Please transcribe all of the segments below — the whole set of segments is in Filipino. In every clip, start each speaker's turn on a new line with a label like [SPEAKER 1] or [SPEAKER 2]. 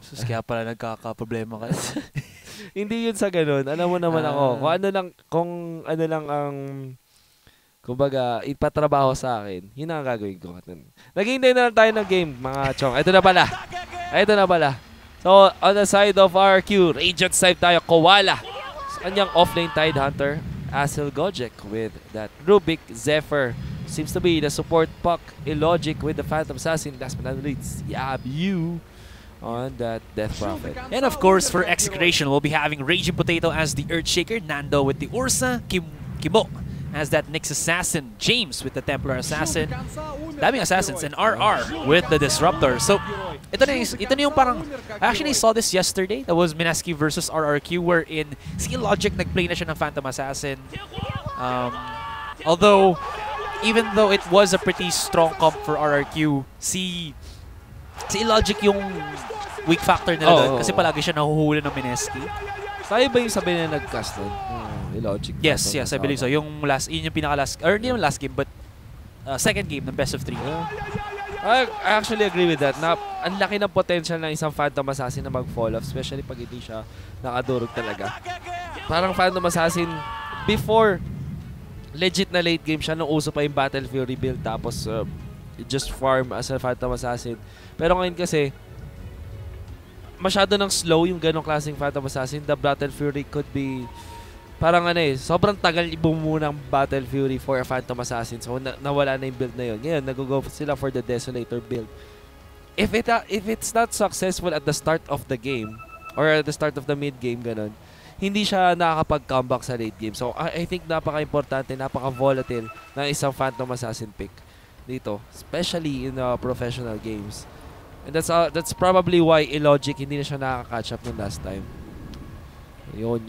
[SPEAKER 1] Sus, kaya pala nagkakaproblema kayo.
[SPEAKER 2] Hindi yun sa ganun. Alam mo naman ako, kung ano lang ang, kumbaga, ipatrabaho sa akin, yun ang gagawin ko. Naghihintay na lang tayo ng game, mga chong. Ito na pala. So, on the side of RRQ, Radiant side tayo, Koala. Sa kanyang offlane Tidehunter, Asil Gojek with that Rubik Zephyr. Seems to be the support puck, Illogic with the Phantom Assassin. Last but not least, Yabu on that Death Prophet.
[SPEAKER 1] And of course, for Execration, we'll be having Raging Potato as the Earthshaker, Nando with the Ursa, Kibo as that Nyx Assassin, James with the Templar Assassin, daming Assassins, and RR with the Disruptor. So, ito na yung parang, I actually saw this yesterday. That was Minaski versus RRQ, wherein si Logic nag-play na siya ng Phantom Assassin. Although, even though it was a pretty strong comp for RRQ, si Logic yung weak factor nila doon kasi palagi siya nahuhuli ng Minaski.
[SPEAKER 2] Tayo ba yung sabi na nag-cast doon? Illogic.
[SPEAKER 1] Yes, I believe so. Yun yung pinaka-last, or hindi yung last game, but second game ng best of 3.
[SPEAKER 2] I actually agree with that. Ang laki ng potential ng isang Phantom Assassin na mag-fall off, especially pag hindi siya nakadurog talaga. Parang Phantom Assassin, before, legit na late game siya nung uso pa yung Battle Fury build, tapos just farm as a Phantom Assassin. Pero ngayon kasi, masyado nang slow yung ganong klaseng Phantom Assassin. The Battle Fury could be parang sobrang tagal ibumuo ng Battle Fury for a Phantom Assassin. So nawala na yung build na yun. Ngayon, nag-go sila for the Desolator build. If it's not successful at the start of the game or at the start of the mid game, ganon, hindi siya nakakapag-comeback sa late game. So I think napaka-importante, napaka-volatile ng isang Phantom Assassin pick dito, especially in professional games. And that's probably why Illogic hindi na siya nakaka-catch up nung last time. Yun.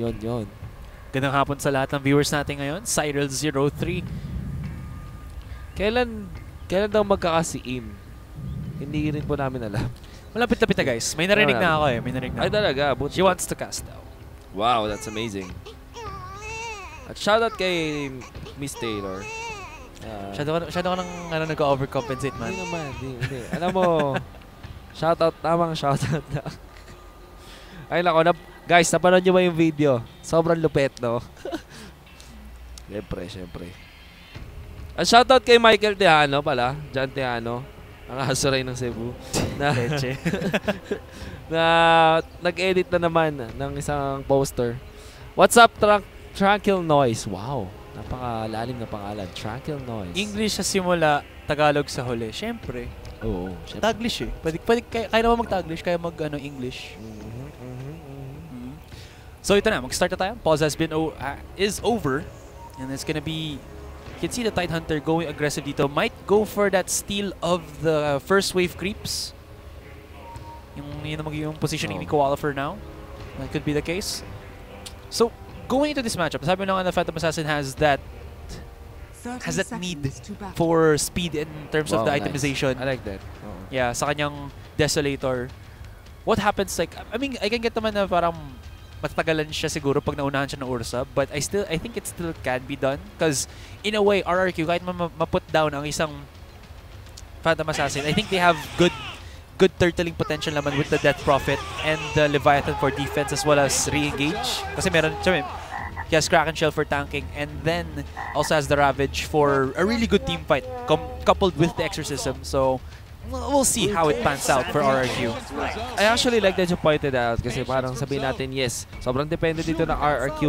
[SPEAKER 1] Gandang hapon sa lahat ng viewers natin ngayon. Cyril03.
[SPEAKER 2] Kailan daw magkakasiim? Hindi rin po namin alam.
[SPEAKER 1] Malapit-lapit na guys. May narinig na ako eh.
[SPEAKER 2] Ay talaga?
[SPEAKER 1] She wants to cast daw.
[SPEAKER 2] Wow, that's amazing. At shoutout kay Miss Taylor.
[SPEAKER 1] Masyado ka nang nag-overcompensate man.
[SPEAKER 2] Hindi naman. Hindi. Alam mo, tamang shoutout na. Ay nako, guys, napanood nyo ba yung video? Sobrang lupet, no? Siyempre. At shoutout kay Michael Tejano pala. John Tejano. Ang Asurai ng Cebu. Na nag-edit na naman ng isang poster. What's up, Tranquil Noise? Wow. Napakalalim na pangalan. Tranquil Noise.
[SPEAKER 1] English sa simula, Tagalog sa huli. Siyempre.
[SPEAKER 2] Oo.
[SPEAKER 1] Taglish eh. Kaya naman mag-Taglish, kaya mag-English. So ito na, mag-start na tayo. Pause is over. And it's gonna be, you can see the Tidehunter going aggressive dito. Might go for that steal of the first wave creeps. Yung positioning ni Koala for now. That could be the case. So, going into this matchup, sabi na nga na Phantom Assassin has that need for speed in terms of the itemization.
[SPEAKER 2] I like that.
[SPEAKER 1] Yeah, sa kanyang Desolator. What happens, like, I mean, I can get naman na parang matagalan siya siguro pag naunahan siya ng Ursa, but I think it still can be done because in a way RRQ kahit ma-put down ang isang Phantom Assassin, I think they have good turtling potential naman with the Death Prophet and the Leviathan for defense as well as re-engage kasi he has Kraken Shell for tanking and then also has the Ravage for a really good team fight coupled with the Exorcism. So we'll see how it pans out for RRQ.
[SPEAKER 2] I actually like that you pointed out kasi parang sabihin natin, yes, sobrang depende dito ng RRQ.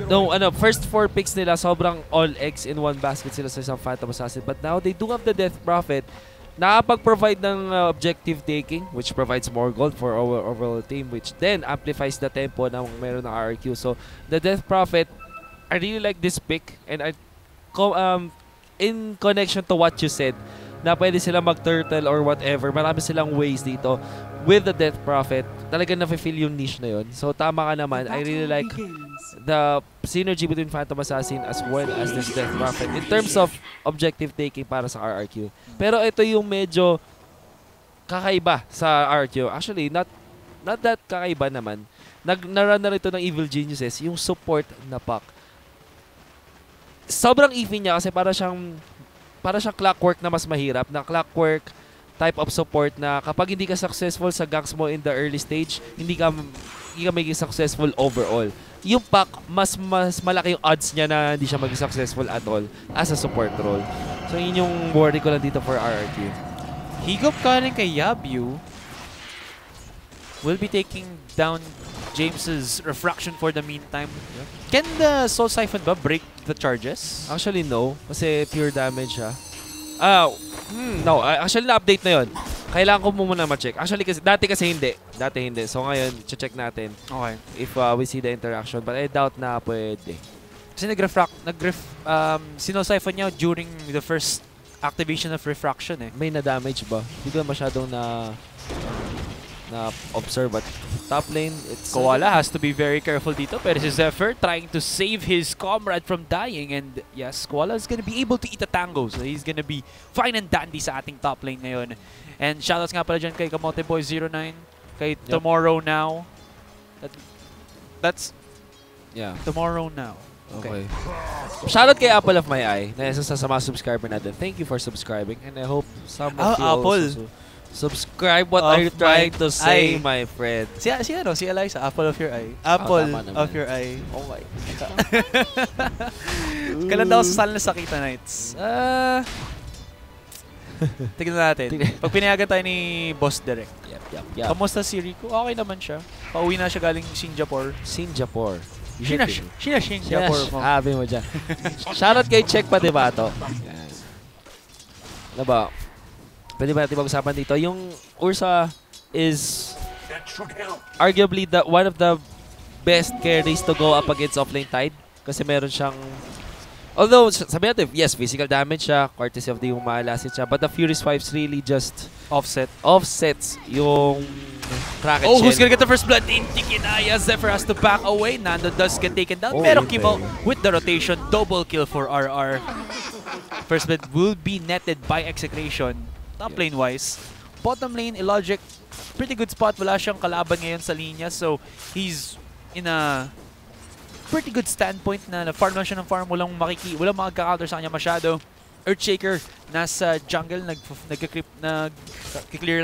[SPEAKER 2] No, first 4 picks nila, sobrang all eggs in one basket sila sa isang Phantom Assassin. But now, they do have the Death Prophet. Nakapag-provide ng objective taking, which provides more gold for our overall team, which then amplifies the tempo na meron ng RRQ. So, the Death Prophet, I really like this pick. And in connection to what you said, na pwede sila mag-turtle or whatever. Marami silang ways dito. With the Death Prophet, talagang na-feel yung niche na yun. So tama ka naman. I really like the synergy between Phantom Assassin as well as this Death Prophet in terms of objective taking para sa RRQ. Pero ito yung medyo kakaiba sa RRQ. Actually, not that kakaiba naman. Nag-run na rito ng Evil Geniuses, yung support na pack. Sobrang iffy niya kasi para siyang clockwork na mas mahirap. Na clockwork type of support na kapag hindi ka successful sa ganks mo in the early stage, hindi ka maging successful overall. Yung Pac, mas malaki yung odds niya na hindi siya maging successful at all as a support role. So yun yung worry ko lang dito for RRQ.
[SPEAKER 1] Higop ka rin kay Yabu. Will be taking down James's refraction for the meantime.
[SPEAKER 2] Yeah.
[SPEAKER 1] Can the Soul Siphon ba break the charges?
[SPEAKER 2] Actually, no. Kasi pure damage siya. No. Actually, na-update na yun. Kailangan ko muna ma-check. Actually, dati hindi. So ngayon, check natin.
[SPEAKER 1] Okay.
[SPEAKER 2] If we see the interaction. But I doubt na pwede.
[SPEAKER 1] Kasi Sinusiphon niya during the first activation of refraction eh.
[SPEAKER 2] May na-damage ba? Hindi ko masyadong na-observe. But top lane, it's...
[SPEAKER 1] Koala has to be very careful dito. Pero si Zephyr trying to save his comrade from dying. And yes, Koala is gonna be able to eat a tango. So he's gonna be fine and dandy sa ating top lane ngayon. And shoutouts nga pala dyan kay Kamote Boy 09. Kay Tomorrow Now. That's...
[SPEAKER 2] Yeah.
[SPEAKER 1] Tomorrow Now.
[SPEAKER 2] Okay. Shoutout kay Apple of My Eye na isa sa mga subscriber natin. Thank you for subscribing. And I hope some of you also subscribe. What are you trying to say, my friend?
[SPEAKER 1] Si Eliza, Apple of Your Eye. Apple of Your Eye.
[SPEAKER 2] Oh my God.
[SPEAKER 1] Kailan daw sa Sala na Sakita Nights? Tignan natin. Pag pinayagan tayo ni Boss Derek.
[SPEAKER 2] Yep.
[SPEAKER 1] Kamusta si Rico? Okay naman siya. Pauwi na siya galing Singapore.
[SPEAKER 2] Singapore mo. Sabi mo dyan. Shoutout kay Check pa, diba ito? Ano ba? Pwede ba natin mag-usapan dito? Yung Ursa is arguably one of the best carries to go up against offlane Tide. Kasi meron siyang... Although, sabi natin, yes, physical damage siya, courtesy of the umalasit siya, but the Fury Swipes really just offsets yung Kraken
[SPEAKER 1] Oh, who's gonna get the first blood? Hindi kinaya. Zephyr has to back away. Nando does get taken down. Pero Kimo with the rotation. Double kill for RR. First blood will be netted by Execration. Top lane wise. Bottom lane, Illogic, pretty good spot. Wala siyang kalaban ngayon sa linya. So, he's in a pretty good standpoint na farm lang siya ng farm. Walang makaka-counter sa kanya masyado. Earthshaker, nasa jungle. Nag-clear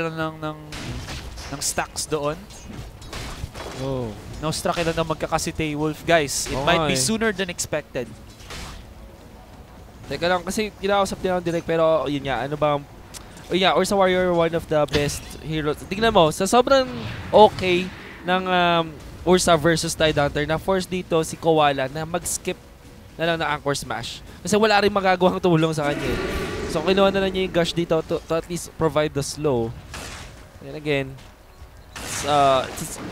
[SPEAKER 1] lang ng stacks doon.
[SPEAKER 2] Oh.
[SPEAKER 1] No-struck lang na magkakasitay Wolf. Guys, it might be sooner than expected.
[SPEAKER 2] Teka lang, kasi kinausap din ako direct, pero yun nga, ano ba? Ursa Warrior, one of the best heroes. Tingnan mo, sa sobrang okay ng Ursa versus Tide Hunter, na-force dito si Koala na mag-skip na lang ng Anchor Smash. Kasi wala rin magagawang tulong sa kanya. So, kinuha na lang niya yung gush dito to at least provide the slow. And again,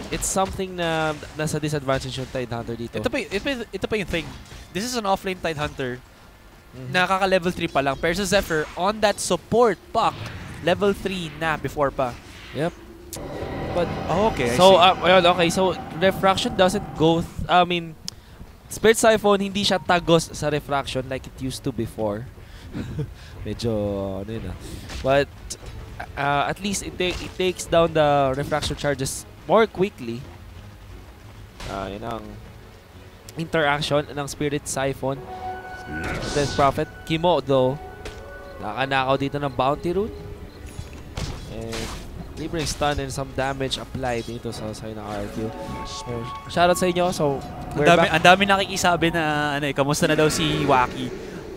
[SPEAKER 2] it's something na nasa disadvantage yung Tide Hunter dito.
[SPEAKER 1] Ito pa yung thing. This is an offlane Tide Hunter. Nakaka-level 3 pa lang. Pero sa Zephyr, on that support pack, level 3 na before pa.
[SPEAKER 2] Yep. But,
[SPEAKER 1] okay.
[SPEAKER 2] So, Refraction doesn't go... Spirit Siphon, hindi siya tagos sa Refraction like it used to before. Medyo, ano yun. But, at least it takes down the refraction charges more quickly. Yun ang interaction ng Spirit Siphon. Then Prophet Kimo though, nakanakaw dito ng Bounty Rune. And libreng stun and some damage applied dito sa side ng RRQ. So, shoutout sa inyo. So,
[SPEAKER 1] ang dami nakikisabi na kamusta na daw si Waki.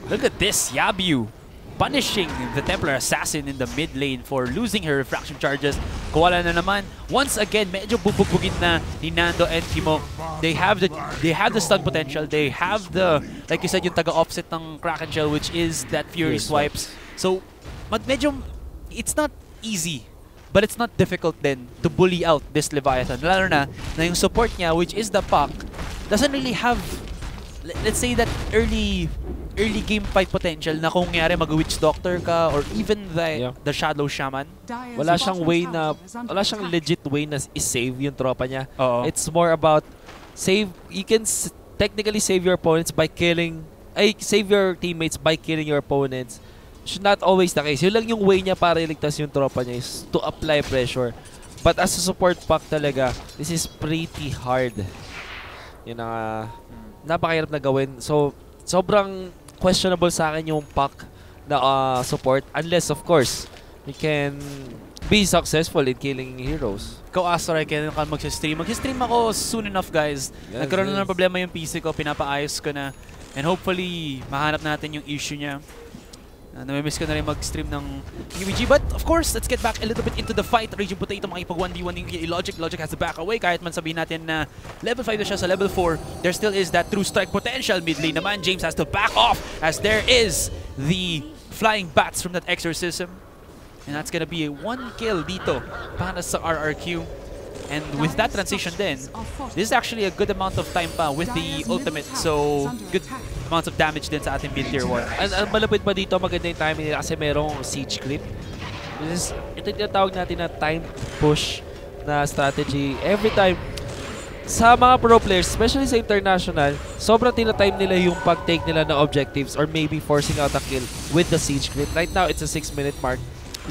[SPEAKER 1] Look at this, Yabu punishing the Templar Assassin in the mid lane for losing her refraction charges. Koala na naman. Once again, medyo bubugbugin na ni Nando and Kimo. They have the stun potential. They have the, like you said, yung taga-offset ng Kraken Shell, which is that Fury Swipes. So, medyo, it's not easy, but it's not difficult then to bully out this Leviathan. Lalo na yung support niya, which is the Pac, doesn't really have, let's say that early game fight potential na kung nangyari mag-Witch Doctor ka or even the Shadow Shaman.
[SPEAKER 2] Wala siyang legit way na i-save yung tropa niya.
[SPEAKER 1] It's
[SPEAKER 2] more about you can technically save your opponents by save your teammates by killing your opponents. It's not always the case. Yun lang yung way niya para iligtas yung tropa niya is to apply pressure. But as a support pack talaga, this is pretty hard. Yun ang napakahirap na gawin. So, sobrang questionable sa akin yung pack na support unless of course he can be successful in killing heroes.
[SPEAKER 1] Ikaw, Asurai, kailan ka mag-stream? Mag-stream ako soon enough, guys.
[SPEAKER 2] Yes,
[SPEAKER 1] Nagkaroon na ng problema yung PC ko, pinapaayos ko na. And hopefully, mahanap natin yung issue niya. Namimiss ko na rin mag-stream ng UBG. But, of course, let's get back a little bit into the fight. Raging Potato, makipag 1v1 yung Logic. Logic has to back away. Kahit man sabihin natin na level 5 na siya sa level 4, there still is that true strike potential. Mid lane naman, James has to back off as there is the flying bats from that exorcism. And that's gonna be a 1 kill dito para sa RRQ. And with that transition then, this is actually a good amount of time pa with the ultimate. So, good amounts of damage din sa ating mid tier 1.
[SPEAKER 2] Ang malapit pa dito, maganda yung timing nila kasi merong siege creep. Ito yung tinatawag natin na time push na strategy. Every time, sa mga pro players, especially sa international, sobrang tinatime nila yung pag-take nila ng objectives or maybe forcing out a kill with the siege creep. Right now, it's a 6-minute mark.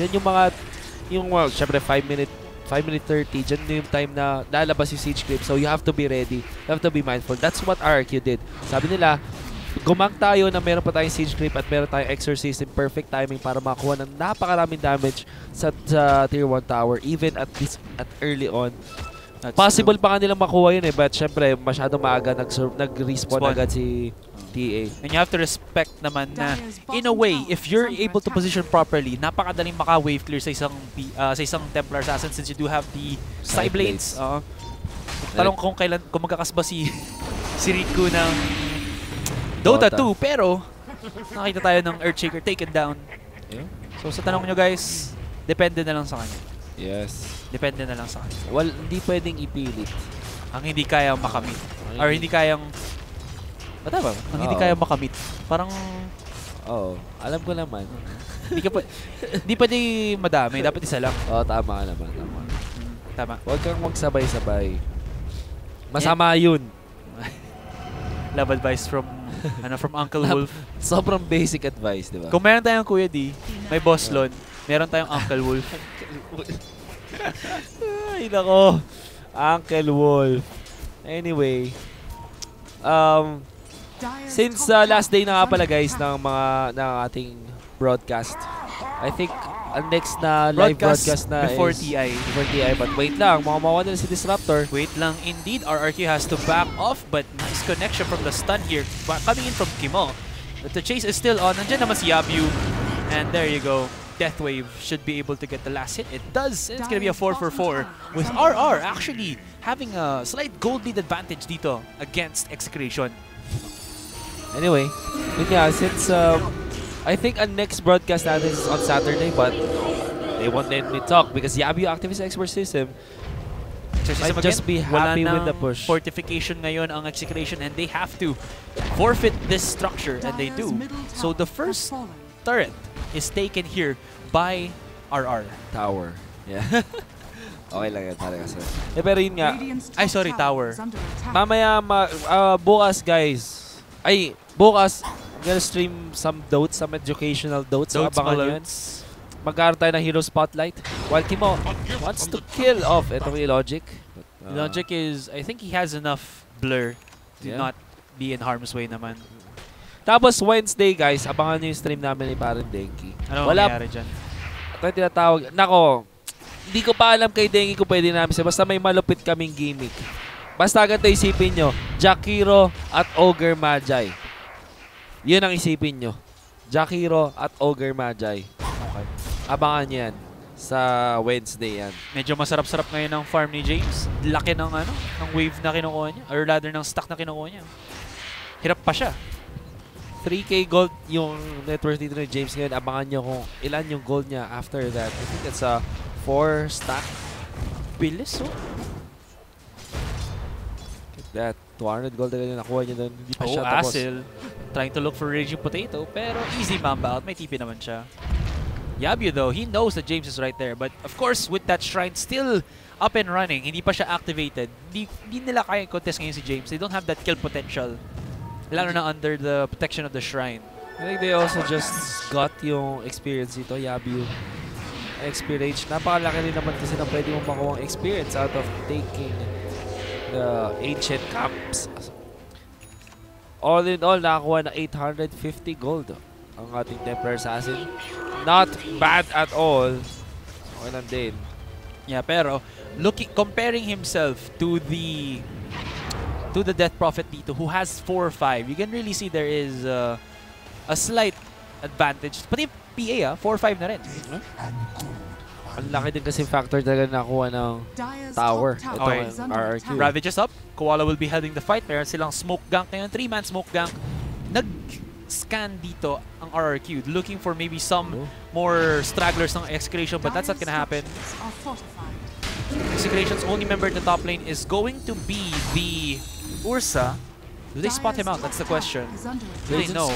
[SPEAKER 2] Yan yung mga, syempre 5 minute 30, dyan yung time na lalabas yung siege creep. So you have to be ready. You have to be mindful. That's what RRQ did. Sabi nila, gumang tayo na meron pa tayong siege creep at meron tayong exorcism. Perfect timing para makakuha ng napakaraming damage sa tier 1 tower. Even at early on.
[SPEAKER 1] That's
[SPEAKER 2] possible pa nga nilang makuha yun eh. But syempre, masyadong maaga nag-respawn agad si TA.
[SPEAKER 1] And you have to respect naman na, in a way, if you're able to position properly, napakadaling maka-wave clear sa isang Templar Assassin since you do have the side blades. Talong kung magkakasba si Riku ng Dota 2, pero nakita tayo ng Earthshaker taken down.
[SPEAKER 2] Yeah.
[SPEAKER 1] So sa tanong nyo guys, depende na lang sa kanya.
[SPEAKER 2] Yes.
[SPEAKER 1] Depende na lang sa kanya.
[SPEAKER 2] Well, hindi pwedeng ipilit.
[SPEAKER 1] Ang hindi kayang makamit. Or hindi kayang... Tama ba? Ang hindi kayang makamit. Parang...
[SPEAKER 2] Oo. Alam ko naman.
[SPEAKER 1] Hindi pwede madami. Dapat isa lang.
[SPEAKER 2] Oo, tama ka naman.
[SPEAKER 1] Tama.
[SPEAKER 2] Huwag kang magsabay-sabay. Masama yun.
[SPEAKER 1] Love advice from from Uncle Wolf.
[SPEAKER 2] Sobrang basic advice, di ba?
[SPEAKER 1] Kung meron tayong Kuya D, may Boss Lon, meron tayong Uncle Wolf.
[SPEAKER 2] Ay, nako. Uncle Wolf. Anyway, since last day na nga pala guys ng ating broadcast, I think ang next na live broadcast na
[SPEAKER 1] before
[SPEAKER 2] is
[SPEAKER 1] TI.
[SPEAKER 2] Before TI, but wait lang, makawawa na si Disruptor.
[SPEAKER 1] Wait lang indeed, RRQ has to back off, but nice connection from the stun here coming in from Kimo. But the chase is still on. Nandiyan naman si Yabu, and there you go. Deathwave should be able to get the last hit. It does. It's gonna be a 4-for-4 with RR actually having a slight gold lead advantage dito against Execration.
[SPEAKER 2] Anyway, yun nga, since I think our next broadcast natin is on Saturday, but they won't let me talk because Yabu activates Exorcism. Might just be happy with the push.
[SPEAKER 1] Fortification ngayon ang Execration and they have to forfeit this structure and they do. So the first turret is taken here by RR.
[SPEAKER 2] Tower. Yeah. Okay lang yan talaga sir. Pero yun nga.
[SPEAKER 1] Ay, sorry, tower.
[SPEAKER 2] Mamaya, bukas guys. Bukas, I'm gonna stream some dotes, some educational dotes. Abangan yun. Magkaroon tayo ng hero spotlight. While Kimo wants to kill off itong Logic.
[SPEAKER 1] Logic is, I think he has enough blur to not be in harm's way naman.
[SPEAKER 2] Tapos Wednesday guys, abangan nyo yung stream namin ni Parang Denki.
[SPEAKER 1] Ano mangyayari dyan?
[SPEAKER 2] Ito yung tinatawag. Nako, hindi ko pa alam kay Denki kung pwede namin siya. Basta may malupit kaming gimmick. Basta ganito isipin nyo. Jakiro at Ogre Magi. Yun ang isipin nyo. Jakiro at Ogre Magi. Okay. Abangan nyo yan. Sa Wednesday yan.
[SPEAKER 1] Medyo masarap-sarap ngayon ang farm ni James. Laki ng ng wave na kinukuha niya. Or rather ng stock na kinukuha niya. Hirap pa siya.
[SPEAKER 2] 3K gold yung net worth dito ni James ngayon. Abangan nyo kung ilan yung gold niya after that. I think it's a 4 stack.
[SPEAKER 1] Bilis, oh.
[SPEAKER 2] That 200 gold agad yung nakuha niya doon. Hindi pa siya tapos.
[SPEAKER 1] Asil. Trying to look for Raging Potato. Pero easy mamba out. May TP naman siya. Yabu though, he knows that James is right there. But of course, with that shrine still up and running, hindi pa siya activated. Hindi nila kaya contest ngayon si James. They don't have that kill potential. Lalo na under the protection of the shrine.
[SPEAKER 2] I think they also just got yung experience dito, Yabu. Experience. Napakalaki rin naman kasi na pwede mong makuha ang experience out of taking the ancient camps. All in all, nakakuha na 850 gold. ang ating Templar Assassin. Not bad at all. Okay lang din.
[SPEAKER 1] Yeah, pero comparing himself to the Death Prophet dito, who has 4-5, you can really see there is a slight advantage. Pati PA, 4-5 na rin.
[SPEAKER 2] Ang laki din kasi factor talaga nakuha ng tower. Ito ang RRQ.
[SPEAKER 1] Ravage is up. Koala will be heading the fight. Meron silang smoke gank ngayon. 3-man smoke gank. Nag-scan dito ang RRQ, looking for maybe some more stragglers ng Execration, but that's not gonna happen. Execration's only member in the top lane is going to be the Ursa. Do they spot him out? That's the question. Do they know?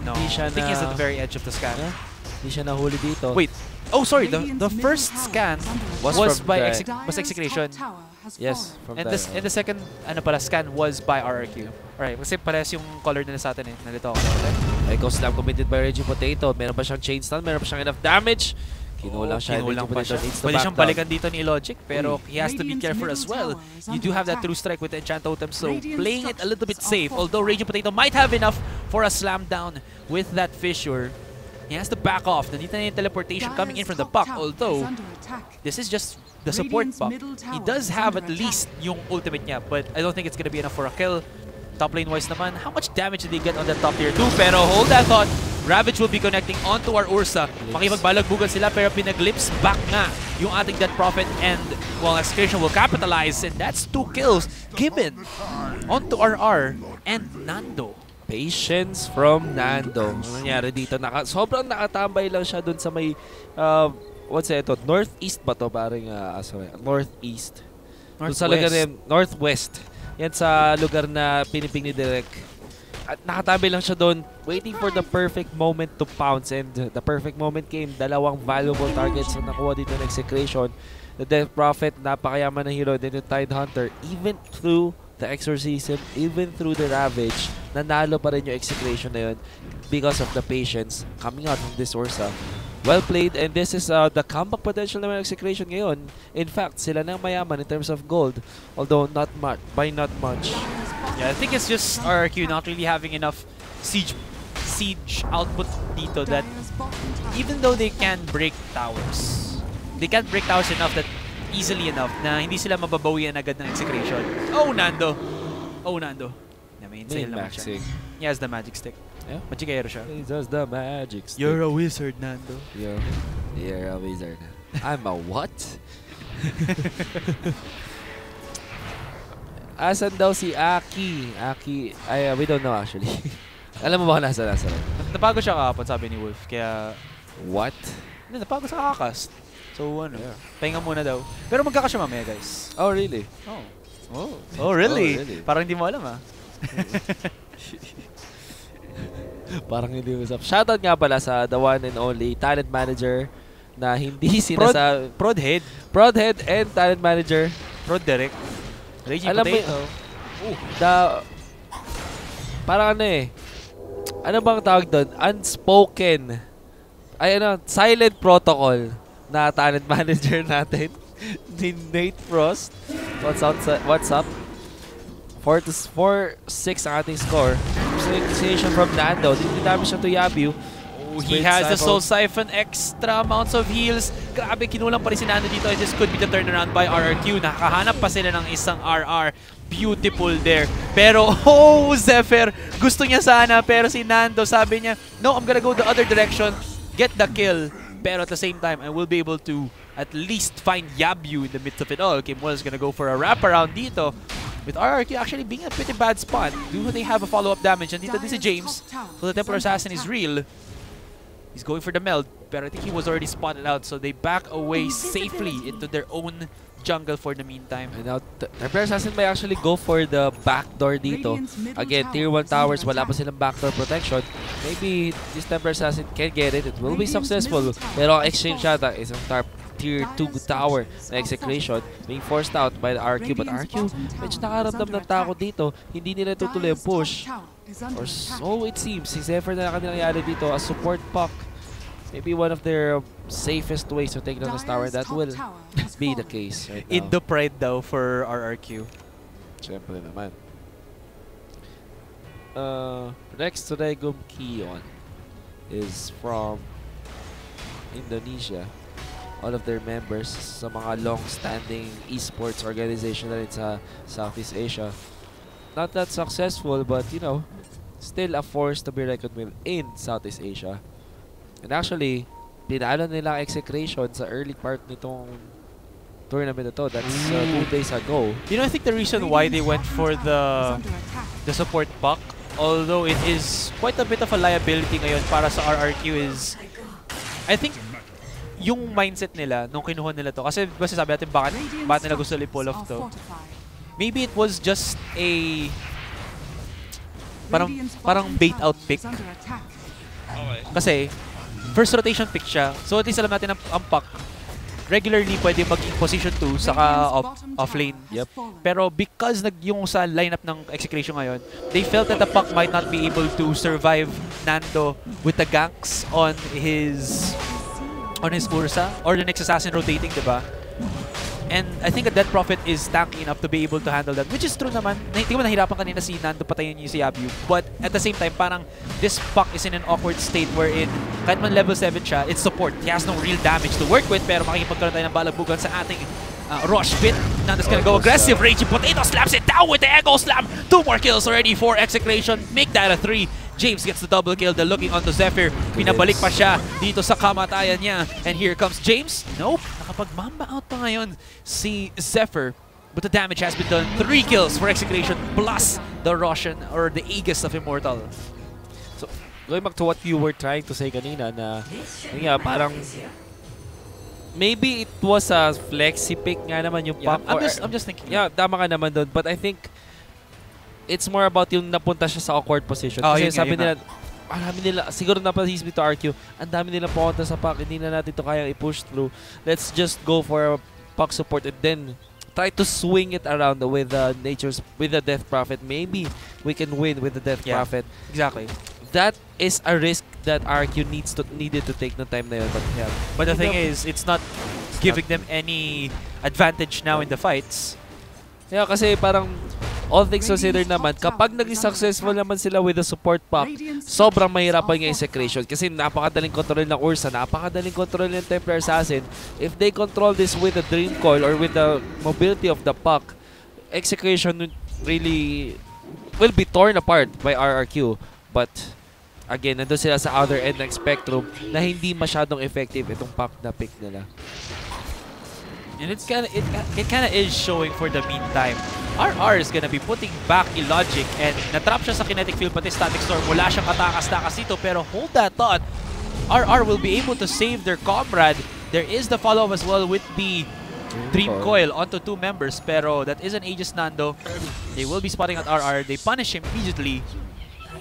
[SPEAKER 1] No. I think he's at the very edge of the scan.
[SPEAKER 2] Hindi siya nahuli dito.
[SPEAKER 1] Wait. Oh, sorry. The first scan was by Execration.
[SPEAKER 2] Yes, from
[SPEAKER 1] and the second scan was by RRQ. Alright, kasi parehas yung color nila sa atin eh. Nalito ako.
[SPEAKER 2] Echo Slam committed by Reggie Potato. Meron pa siyang chain stun. Meron pa siyang enough damage. Kinulang siya.
[SPEAKER 1] Kinulang pa siya. Pwede siyang balikan dito ni Logic, pero he has to be careful as well. You do have that true strike with the Enchant Totem, so playing it a little bit safe. Although Raging Potato might have enough for a slam down with that fissure. He has to back off. Nandito na yung teleportation coming in from the puck. Although, this is just the support puck. He does have at least yung ultimate niya, but I don't think it's gonna be enough for a kill. Top lane wise naman, how much damage did he get on the top tier 2? Pero hold that thought. Ravage will be connecting onto our Ursa. Makipagbalagbugan sila pero pinaglips back nga yung ating Death Prophet, and well, Execration will capitalize, and that's 2 kills given onto RR and Nando.
[SPEAKER 2] Patience from Nando. Ano nangyari dito? Sobrang nakatambay lang siya dun sa may, what's ito? Northeast ba to? Parang Asurai. Northeast. Dun sa lugar na Northwest. Yan sa lugar na piniping ni Direk. At nakatambay lang siya doon, waiting for the perfect moment to pounce, and the perfect moment came. Dalawang valuable targets na nakuha dito ng Execration. The Death Prophet, napakayaman na hero, then yung Tide Hunter, even through the Exorcism, even through the Ravage, nanalo pa rin yung Execration na yun because of the patience coming out from this Ursa. Well played, and this is the comeback potential naman ng Execration ngayon. In fact, sila na mayaman in terms of gold, although not much, by not much.
[SPEAKER 1] Yeah, I think it's just RRQ not really having enough siege output dito that even though they can break towers, they can't break towers enough that easily enough na hindi sila mababawian agad ng Execration. Oh, Nando! Oh, Nando. May insane naman siya. He has the magic stick.
[SPEAKER 2] Yeah.
[SPEAKER 1] Magikero siya.
[SPEAKER 2] He does the magic stick.
[SPEAKER 1] You're a wizard, Nando.
[SPEAKER 2] You're a wizard. I'm a what? Asan daw si Aki? We don't know actually. Alam mo ba kung nasa?
[SPEAKER 1] Napago siya kahapon, sabi ni Wolf. Kaya...
[SPEAKER 2] What?
[SPEAKER 1] Hindi, napago sa kakast. So, pahinga muna daw. Pero magkaka siya mamaya, guys.
[SPEAKER 2] Oh, really?
[SPEAKER 1] Oh, really? Parang hindi mo alam, ah.
[SPEAKER 2] Parang hindi usap. Shoutout nga pala sa the one and only talent manager na hindi sinasabi. Prodhead and talent manager.
[SPEAKER 1] Prod Derek. Raging
[SPEAKER 2] Alam
[SPEAKER 1] Potato.
[SPEAKER 2] Parang ano bang tawag doon? Unspoken. Silent protocol na talent manager natin. Ni Nate Frost. What's up? 4-6 ang ating score. Association from Nando. Hindi dami siya to Yabu.
[SPEAKER 1] He has the Soul Siphon, extra amounts of heals. Grabe, kinulang pa rin si Nando dito. This could be the turnaround by RRQ. Nakakahanap pa sila ng isang RR. Beautiful there. Pero, Zephyr, gusto niya sana. Pero si Nando, sabi niya, no, I'm gonna go the other direction. Get the kill. Pero at the same time, I will be able to at least find Yabu in the midst of it all. Kim Wall's gonna go for a wraparound dito. With RRQ actually being a pretty bad spot. Do they have a follow-up damage? And dito, this is James. So the Templar Assassin is real. He's going for the meld, but I think he was already spotted out, so they back away safely into their own jungle for the meantime.
[SPEAKER 2] And now, Templar Assassin may actually go for the backdoor dito. Again, tier 1 towers, wala pa silang backdoor protection. Maybe this Templar Assassin can get it. It will be successful. Pero ang exchange yata is ang tier 2 tower na Execration being forced out by the RQ. But RQ, medyo nakaramdam ng takot dito. Hindi nila tutuloy ang push. Or so it seems. Si Zephyr na nangyari dito, a support puck. Maybe one of their safest ways to take down this tower. That will be the case right now.
[SPEAKER 1] In the pride daw for RRQ.
[SPEAKER 2] Siyempre naman. Next to Regum Kion. is from Indonesia. All of their members sa mga long-standing esports organization na rin sa Southeast Asia. Not that successful, but you know, still a force to be reckoned with in Southeast Asia. And actually, pinalo nila Execration sa early part nitong tournament na to. That's 2 days ago.
[SPEAKER 1] You know, I think the reason why they went for the support puck, although it is quite a bit of a liability ngayon para sa RRQ, is I think yung mindset nila nung kinuha nila to, kasi basta sabi natin bakit nila gusto pull off to. Maybe it was just a parang bait out pick.
[SPEAKER 2] Okay.
[SPEAKER 1] Kasi first rotation pick siya. So at least alam natin ang puck regularly pwede maging position 2 saka off lane.
[SPEAKER 2] Yep.
[SPEAKER 1] Pero because yung sa lineup ng Execration ngayon, they felt that the puck might not be able to survive Nando with the ganks on his Ursa or the next assassin rotating, diba? And I think a Death Prophet is tanky enough to be able to handle that, which is true naman. Hindi mo nahirapan kanina si Nando patayin yung si Yabu. But at the same time, parang this puck is in an awkward state wherein kahit man level 7 siya, it's support. He has no real damage to work with, pero makikipagkaroon tayo ng balabugan sa ating rush pit. Nando's gonna go aggressive. Raging Potato slaps it down with the Echo Slam. 2 more kills already for Execration. Make that a 3. James gets the double kill. They're looking onto Zephyr. Pinabalik pa siya dito sa kamatayan niya. And here comes James. Nope. Nakapag-mamba out pa ngayon si Zephyr. But the damage has been done. 3 kills for Execration plus the Russian or the Aegis of Immortal.
[SPEAKER 2] So, going back to what you were trying to say kanina na parang maybe it was a flexi pick nga naman yung
[SPEAKER 1] Yeah,
[SPEAKER 2] puck.
[SPEAKER 1] I'm just thinking.
[SPEAKER 2] Yeah, tama ka naman doon. But I think it's more about yung napunta siya sa awkward position. Kasi sabi nila, marami nila, siguro napahisip to RQ, ang dami nilang pumunta sa puck, hindi na natin ito kayang i-push through. Let's just go for a puck support and then try to swing it around with the Death Prophet. Maybe we can win with the Death Prophet.
[SPEAKER 1] Exactly.
[SPEAKER 2] That is a risk that RQ needed to take no time na yun.
[SPEAKER 1] But the thing is, it's not giving them any advantage now in the fights.
[SPEAKER 2] Yeah, kasi parang all things considered naman, kapag naging successful naman sila with the support pack, sobrang mahirapan yung Execration kasi napakadaling control ng Ursa, napakadaling control ng Templar Assassin. If they control this with the Dream Coil or with the mobility of the puck, Execration really will be torn apart by RRQ. But again, nandun sila sa other end ng spectrum na hindi masyadong effective itong puck na pick nila.
[SPEAKER 1] And it kind of is showing for the meantime. RR is gonna be putting back Illogic and natrap siya sa kinetic field pati static storm. Wala siyang katakas-takas dito pero hold that thought. RR will be able to save their comrade. There is the follow-up as well with the Dream Coil onto 2 members pero that is an Aegis Nando. They will be spotting at RR. They punish him immediately.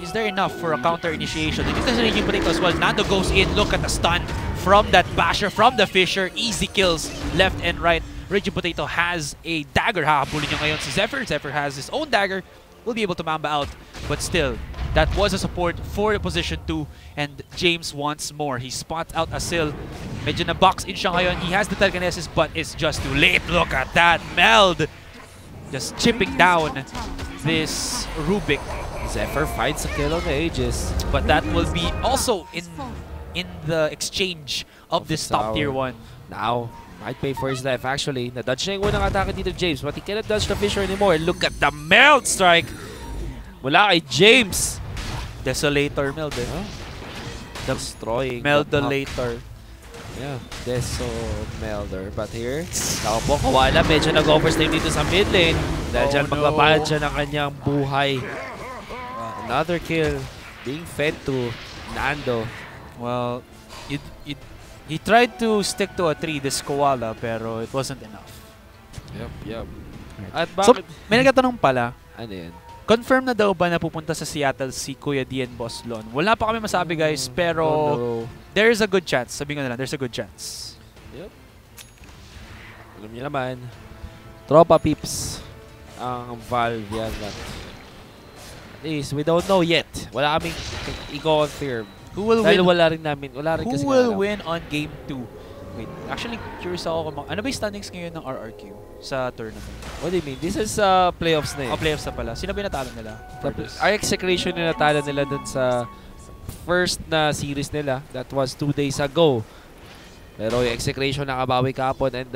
[SPEAKER 1] Is there enough for a counter initiation? They get the Raging Potato as well. Nando goes in. Look at the stun from that basher, from the Fisher. Easy kills left and right. Raging Potato has a dagger. Hahabulin niya ngayon si Zephyr. Zephyr has his own dagger. Will be able to mamba out. But still, that was a support for the position 2. And James wants more. He spots out Asil. Medyo na-box in siya ngayon. He has the telekinesis but it's just too late. Look at that. Meld just chipping down this Rubik.
[SPEAKER 2] Zephyr finds a kill on the Aegis.
[SPEAKER 1] But that will be also in the exchange of this top tier 1.
[SPEAKER 2] Now, might pay for his life actually. Na-dodge na yung unang atake dito James, but he cannot dodge the Fisher anymore. Look at the meld strike mula kay James.
[SPEAKER 1] Desolator meld eh. Huh?
[SPEAKER 2] Destroying.
[SPEAKER 1] Meldolator.
[SPEAKER 2] Yeah, Deso Melder. But here, ako po, Kawala medyo nag-overstay dito sa mid lane. Dahil dyan magbabayad siya ng kanyang buhay. Another kill being fed to Nando.
[SPEAKER 1] Well, he tried to stick to a 3 this Koala pero it wasn't enough.
[SPEAKER 2] Yep. At
[SPEAKER 1] So,
[SPEAKER 2] bakit?
[SPEAKER 1] may nagtatanong pala.
[SPEAKER 2] Ano yan?
[SPEAKER 1] Confirm na daw ba na pupunta sa Seattle si Kuya D and Boss Lon? Wala pa kami masabi guys pero there's a good chance. Sabihin ko na lang, there's a good chance.
[SPEAKER 2] Yep. Alam niyo naman, tropa peeps ang Valve yan. We don't know yet. Wala kaming i-confirm.
[SPEAKER 1] Who will
[SPEAKER 2] Dahil
[SPEAKER 1] win?
[SPEAKER 2] wala rin kasi
[SPEAKER 1] Who will win on game 2? Wait, actually curious ako kung ano ba yung standings ngayon ng RRQ sa tournament?
[SPEAKER 2] What do you mean? This is playoffs na eh.
[SPEAKER 1] Playoffs na pala. Sino ba yung natalo nila?
[SPEAKER 2] Our Execration yung natalo nila dun sa first na series nila. That was 2 days ago. Pero yung Execration nakabawi kahapon and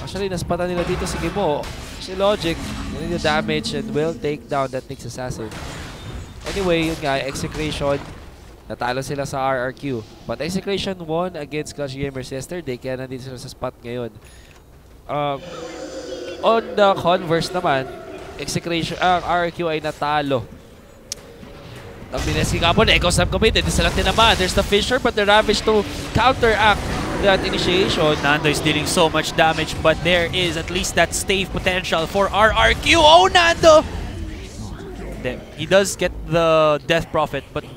[SPEAKER 2] actually naspatan nila dito si Kimo. Si Logic, yun yung damage and will take down that Nyx Assassin. Anyway, yun nga, Execration, natalo sila sa RRQ. But Execration won against Clash Gamers yesterday, kaya nandito sila sa spot ngayon. On the converse naman, Execration, RRQ ay natalo. Ang Bineski Kapon, Echo Snap committed, hindi sila tinamaan. There's the Fisher, but the Ravage to counteract that initiation.
[SPEAKER 1] Nando is dealing so much damage, but there is at least that stave potential for RRQ. Oh, Nando! He does get the Death Prophet, but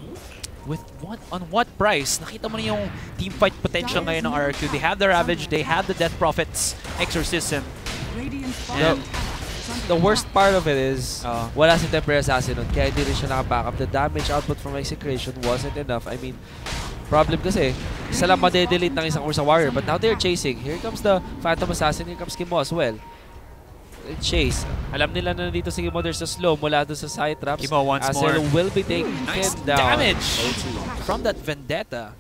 [SPEAKER 1] with on what price? Nakita mo na yung team fight potential ngayon ng RRQ. They have the Ravage, they have the Death Prophet's Exorcism. And
[SPEAKER 2] the worst part of it is, wala si Temporary Assassin nun, kaya hindi rin siya naka-backup. The damage output from Execration wasn't enough. I mean, problem kasi, isa lang madedelete ng isang Ursa Warrior, but now they're chasing. Here comes the Phantom Assassin, here comes Kimo as well. They chase. Alam nila na dito si Kimo, there's a slow mula doon sa side traps.
[SPEAKER 1] Kimo once more.
[SPEAKER 2] Will be taken
[SPEAKER 1] Nice
[SPEAKER 2] down.
[SPEAKER 1] Damage from that Vendetta.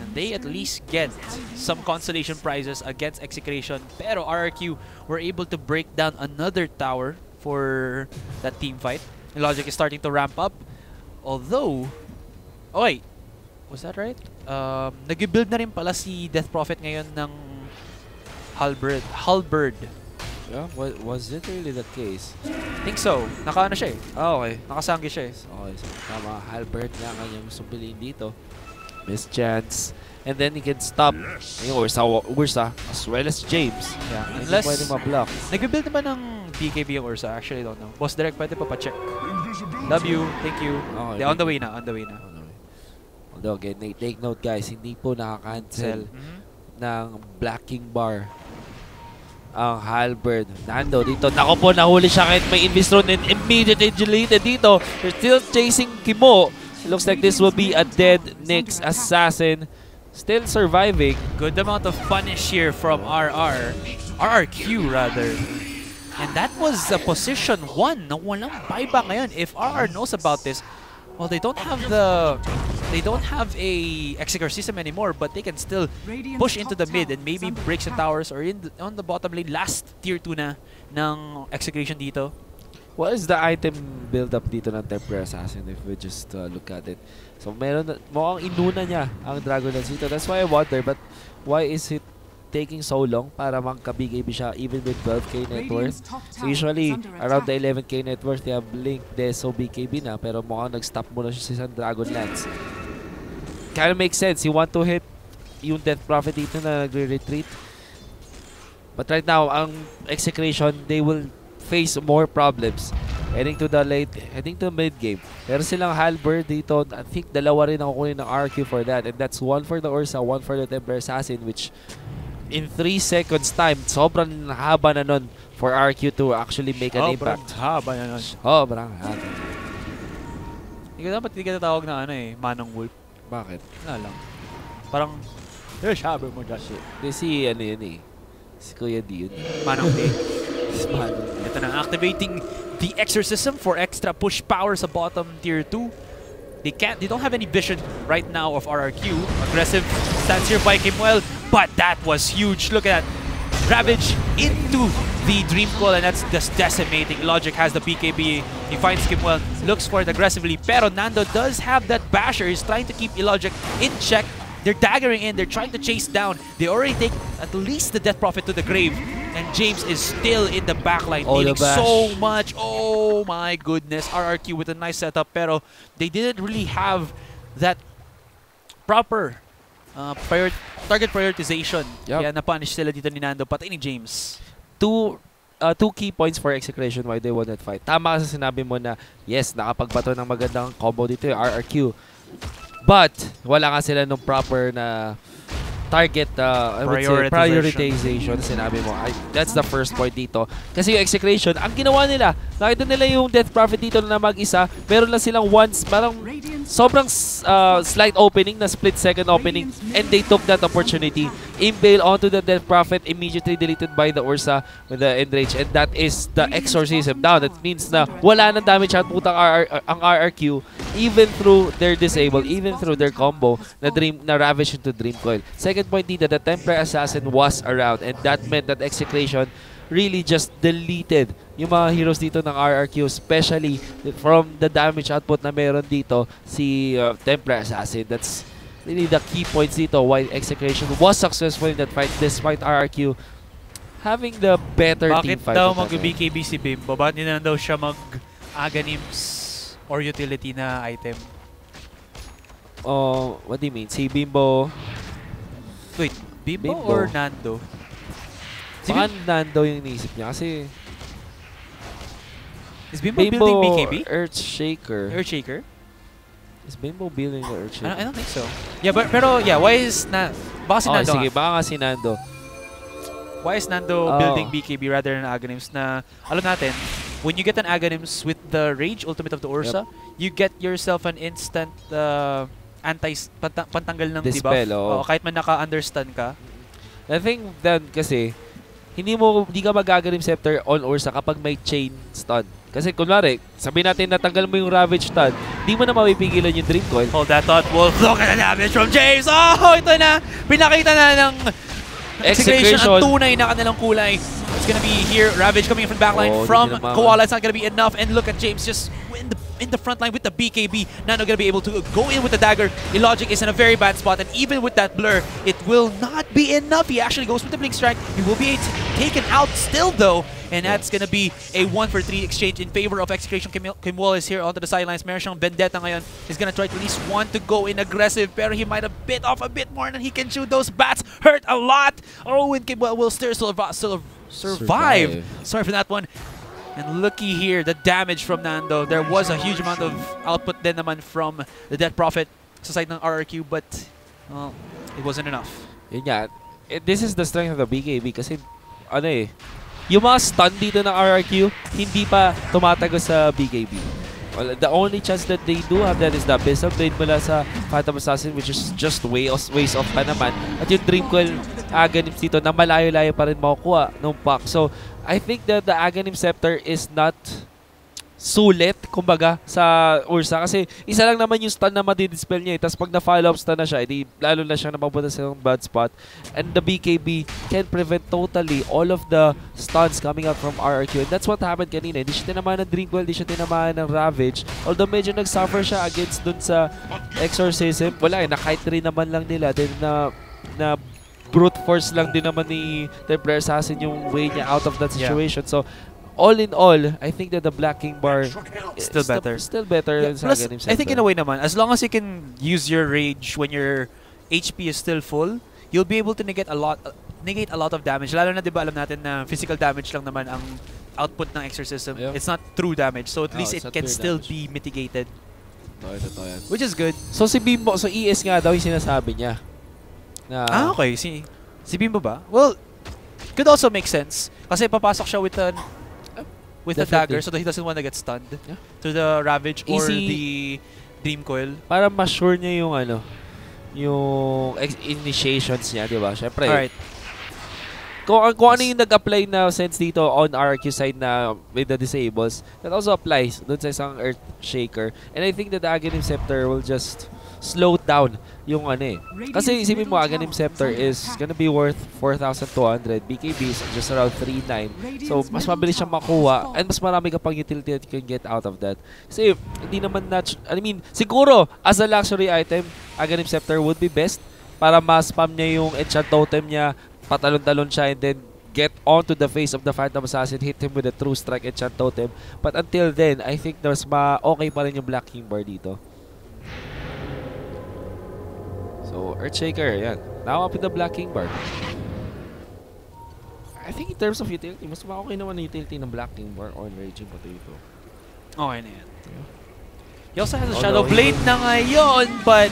[SPEAKER 1] And they at least get some consolation prizes against Execration. Pero RRQ were able to break down another tower for that team fight. Logic is starting to ramp up. Although, oh wait, was that right? Nag-build na rin pala si Death Prophet ngayon ng Halberd.
[SPEAKER 2] Yeah, was it really the case?
[SPEAKER 1] I think so. Naka-ano siya eh.
[SPEAKER 2] Okay.
[SPEAKER 1] Nakasanggi siya eh.
[SPEAKER 2] Okay, so tama. Halberd nga kanyang gustong piliin dito. Miss chance. And then he can stop yung Ursa as well as James.
[SPEAKER 1] Yeah.
[SPEAKER 2] Unless pwede ma-block.
[SPEAKER 1] Nag-build naman ng BKB yung Ursa. Actually, don't know. Boss Direct, pwede pa pa-check. Love you. Thank you.
[SPEAKER 2] Okay,
[SPEAKER 1] on the way na. On the way na.
[SPEAKER 2] Although, again, take note guys, hindi po nakaka-cancel ng blocking bar ang Halberd. Nando dito. Nako po, nahuli siya kahit may Invis-Throne and immediately deleted dito. They're still chasing Kimo. It looks like this will be a dead Nyx Assassin. Still surviving.
[SPEAKER 1] Good amount of punish here from RRQ rather. And that was a position 1 na walang buyback ngayon. If RR knows about this, well, they don't have a Execration anymore, but they can still push into the mid and maybe break some towers or on the bottom lane. Last tier 2 na ng Execration dito.
[SPEAKER 2] What is the item build-up dito ng Temporary Assassin if we just look at it? So mukhang inuna niya ang Dragon Lance dito. That's why I wonder, but why is it taking so long para magka-BKB siya even with 12k net worth? So usually, around the 11k net worth, they have Blink, Deso, BKB na, pero mukhang nag-stop muna siya sa isang Dragon Lance. Kind of makes sense. You want to hit yung Death Prophet dito na nagre-retreat. But right now, ang Execration, they will face more problems heading to the mid game. Meron silang Halberd dito. I think dalawa rin ang kukunin ng RQ for that, and that's one for the Ursa, one for the Temporary Assassin, which in 3 seconds time, sobrang haba na nun for RQ to actually make an impact.
[SPEAKER 1] Haba na nun.
[SPEAKER 2] Sobrang haba.
[SPEAKER 1] Hindi ka tawag na Manong Wolf.
[SPEAKER 2] Bakit?
[SPEAKER 1] Wala lang. Parang, sabi mo dyan.
[SPEAKER 2] Si si Kuya D yun.
[SPEAKER 1] Manong D. Ito na, activating the Exorcism for extra push power sa bottom tier 2. They don't have any vision right now of RRQ. Aggressive stance here by Kimwell, but that was huge. Look at that. Ravage into the Dream Call, and that's just decimating. Logic has the BKB. He finds Kimwell, looks for it aggressively, pero Nando does have that basher. He's trying to keep Illogic in check. They're daggering in, they're trying to chase down. They already take at least the Death Prophet to the grave, and James is still in the backline, dealing so much. Oh my goodness. RRQ with a nice setup, pero they didn't really have that proper target prioritization. Kaya na-punish sila dito ni Nando, pati ni James.
[SPEAKER 2] Two key points for Execration why they won that fight. Tama kasi sinabi mo na, yes, nakapagbato ng magandang combo dito yung RRQ. But, wala nga sila nung proper na target prioritization. Sinabi mo. That's the first point dito. Kasi yung Execration, ang ginawa nila, nakita nila yung Death Prophet dito na mag-isa, meron lang silang parang sobrang slight opening, na split second opening, and they took that opportunity impale onto the Death Prophet, immediately deleted by the Ursa with the Enrage, and that is the Exorcism down. That means na wala nang damage output ang RRQ, even through their disable, even through their combo na Ravage into Dream Coil. Second point dito, the Templar Assassin was around, and that meant that Execration really just deleted yung mga heroes dito ng RRQ, especially from the damage output na meron dito si Templar Assassin. That's really the key points dito why Execration was successful in that fight despite RRQ having the better team fight.
[SPEAKER 1] Bakit daw mag-BKB si Bimbo? Bakit hindi na daw siya mag-Aganims or utility na item?
[SPEAKER 2] What do you mean? Si Bimbo?
[SPEAKER 1] Wait, Bimbo or Nando?
[SPEAKER 2] Baka Nando yung iniisip niya kasi
[SPEAKER 1] is Bimbo building BKB?
[SPEAKER 2] Earthshaker.
[SPEAKER 1] Earthshaker?
[SPEAKER 2] Is Bimbo building the Earthshaker?
[SPEAKER 1] I don't think so. Yeah, pero yeah, why is baka si Nando?
[SPEAKER 2] Sige, baka si Nando.
[SPEAKER 1] Why is Nando building BKB rather than Aganims na alam natin, when you get an Aganims with the Rage ultimate of the Ursa, you get yourself an instant pantanggal ng
[SPEAKER 2] dispel,
[SPEAKER 1] debuff. Kahit man naka-understand ka.
[SPEAKER 2] I think then kasi hindi ka mag-Aganim Scepter on Ursa kapag may chain stun. Kasi kunwari, sabihin natin natanggal mo yung Ravage stun, di mo na mapipigilan yung Dream Coil.
[SPEAKER 1] Hold that thought, Wolf. Look at the damage from James! Oh, ito na! Pinakita na ng Execration ang tunay na kanilang kulay. It's gonna be here, Ravage coming in from backline from Koala. It's not gonna be enough. And look at James just in the front line with the BKB. Nano gonna be able to go in with the dagger. Illogic is in a very bad spot, and even with that blur, it will not be enough. He actually goes with the Blink Strike. He will be taken out still though, and that's gonna be a 1-for-3 exchange in favor of Execration. Kim Wall is here onto the sidelines. Meron siyang Vendetta ngayon. He's gonna try to at least want to go in aggressive, pero he might have bit off a bit more than he can shoot. Those bats hurt a lot. Oh, and Kim Wall will still survive. Sorry for that one. And looky here, the damage from Nando. There was a huge amount of output din naman from the Death Prophet sa side ng RRQ, but it wasn't enough.
[SPEAKER 2] Yun nga. This is the strength of the BKB kasi yung mga stun dito ng RRQ, hindi pa tumatagos sa BKB. Well, the only chance that they do have that is the Abyssal Blade mula sa Phantom Assassin, which is just ways off pa naman. At yung Dream Coil Aganims dito na malayo-layo pa rin makukuha ng pack. So, I think that the Aghanim Scepter is not sulit, kumbaga, sa Ursa. Kasi isa lang naman yung stun na madidispel niya. Tapos pag na-follow up stun na siya, lalo na siya napapunta sa bad spot. And the BKB can prevent totally all of the stuns coming out from RRQ. And that's what happened kanina. Hindi siya tinamaan ng Dream Coil, hindi siya tinamaan ng Ravage. Although medyo nag-suffer siya against dun sa Exorcism. Wala na-kite rin naman lang nila. Then na brute force lang din naman ni Templar Assassin yung way niya out of that situation. So, all in all, I think that the Black King bar
[SPEAKER 1] still better.
[SPEAKER 2] Still better.
[SPEAKER 1] Yeah, plus, I think in a way naman, as long as you can use your rage when your HP is still full, you'll be able to negate a lot of damage. Lalo na 'di ba alam natin na physical damage lang naman ang output ng Exorcism. Yeah. It's not true damage. So at least it can still be mitigated. Which is good.
[SPEAKER 2] So si Bimbo, so ES nga daw yung sinasabi niya.
[SPEAKER 1] Okay. Si Bimbo ba? Well, could also make sense. Kasi papasok siya with a dagger so that he doesn't want to get stunned to the Ravage or the Dream Coil. Para
[SPEAKER 2] ma-sure niya yung yung initiations niya, di ba? Syempre.
[SPEAKER 1] Alright.
[SPEAKER 2] Kung ano yung nag-apply na sense dito on RRQ side na with the disables, that also applies dun sa isang Earthshaker. And I think that the Aghanim Scepter will just slow down yung Kasi isipin mo, Aghanim Scepter is gonna be worth 4,200. BKB is just around 3,900. So, mas mabilis siyang makuha and mas marami ka pang utility that you can get out of that. Kasi, hindi naman siguro, as a luxury item, Aghanim Scepter would be best para ma-spam niya yung enchant totem niya, patalon-talon siya, and then get onto the face of the Phantom Assassin, hit him with a true strike enchant totem. But until then, I think there's okay pa rin yung Black King bar dito. So, Earthshaker, yan. Now up with the Black King bar. I think in terms of utility, mas okay naman yung utility ng Black King bar on Raging Potato.
[SPEAKER 1] Okay na yan. He also has a Shadow Blade na ngayon, but